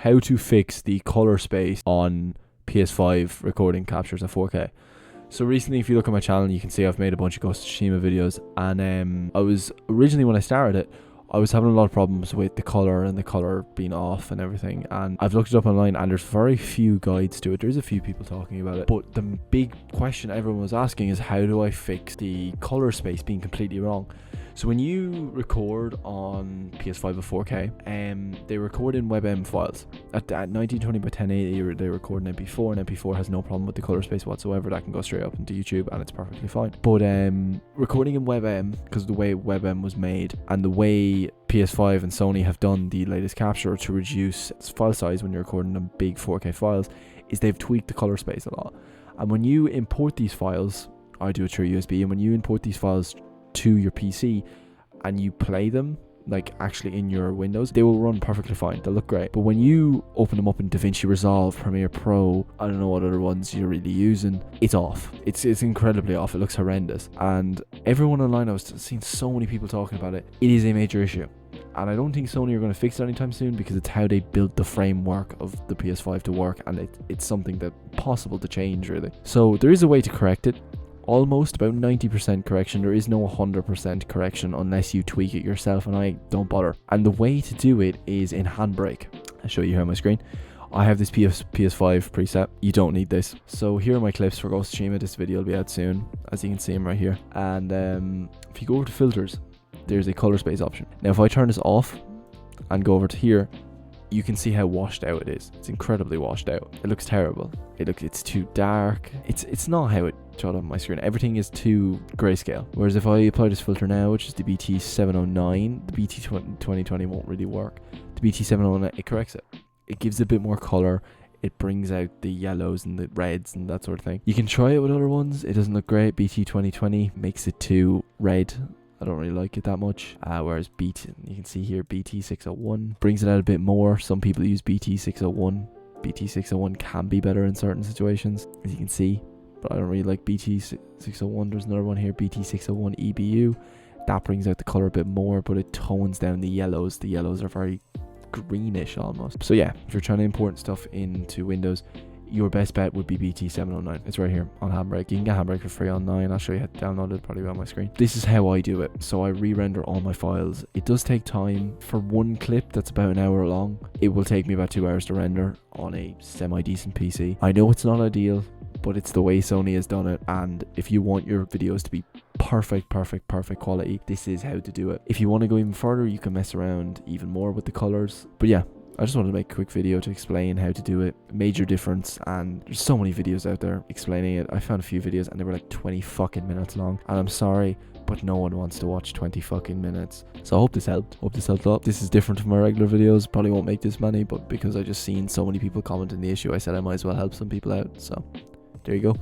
how to fix the color space on PS5 recording captures at 4K. So recently, if you look at my channel, you can see I've made a bunch of Ghost of Tsushima videos, and I was originally, when I started it, I was having a lot of problems with the color and the color being off and everything, and I've looked it up online and there's very few guides to it. There's a few people talking about it, but the big question everyone was asking is, how do I fix the color space being completely wrong? So when you record on PS5 at 4K, they record in WebM files. At 1920 by 1080, they record in MP4, and MP4 has no problem with the color space whatsoever. That can go straight up into YouTube, and it's perfectly fine. But recording in WebM, because of the way WebM was made, and the way PS5 and Sony have done the latest capture to reduce its file size when you're recording in big 4K files, is they've tweaked the color space a lot. And when you import these files, I do it through USB, and when you import these files to your PC and you play them like actually in your Windows, they will run perfectly fine. They'll look great. But when you open them up in DaVinci Resolve, Premiere Pro, I don't know what other ones you're really using, it's off. It's incredibly off. It looks horrendous. And everyone online, I was seeing so many people talking about it. It is a major issue. And I don't think Sony are going to fix it anytime soon, because it's how they built the framework of the PS5 to work, and it's something that's possible to change, really. So there is a way to correct it. Almost about 90% correction. There is no 100% correction unless you tweak it yourself, and I don't bother. And the way to do it is in Handbrake. I'll show you here on my screen. I have this PS5 preset. You don't need this. So here are my clips for Ghost of Tsushima. This video will be out soon, as you can see them right here. And if you go over to filters, there's a color space option. Now if I turn this off and go over to here, you can see how washed out it is. It's incredibly washed out. It looks terrible. It's too dark. It's not how it showed up on my screen. Everything is too grayscale. Whereas if I apply this filter now, which is the BT709, the BT2020 won't really work. The BT709, it corrects it. It gives a bit more color. It brings out the yellows and the reds and that sort of thing. You can try it with other ones. It doesn't look great. BT2020 makes it too red. I don't really like it that much. Whereas you can see here, BT601 brings it out a bit more. Some people use BT601. BT601 can be better in certain situations, as you can see, but I don't really like BT601. There's another one here, BT601 EBU. That brings out the color a bit more, but it tones down the yellows. The yellows are very greenish almost. So yeah, if you're trying to import stuff into Windows, your best bet would be BT709. It's right here on Handbrake. You can get Handbrake for free online. I'll show you how to download it, probably on my screen. This is how I do it. So I re-render all my files. It does take time. For one clip that's about an hour long, it will take me about 2 hours to render on a semi-decent PC. I know it's not ideal, but it's the way Sony has done it. And if you want your videos to be perfect quality, this is how to do it. If you want to go even further, you can mess around even more with the colors. But yeah, I just wanted to make a quick video to explain how to do it. Major difference, and there's so many videos out there explaining it. I found a few videos and they were like 20 fucking minutes long, and I'm sorry, but no one wants to watch 20 fucking minutes. So I hope this helped. Hope this helped a lot. This is different from my regular videos. Probably won't make this many, but because I just seen so many people commenting the issue, I said I might as well help some people out. So there you go.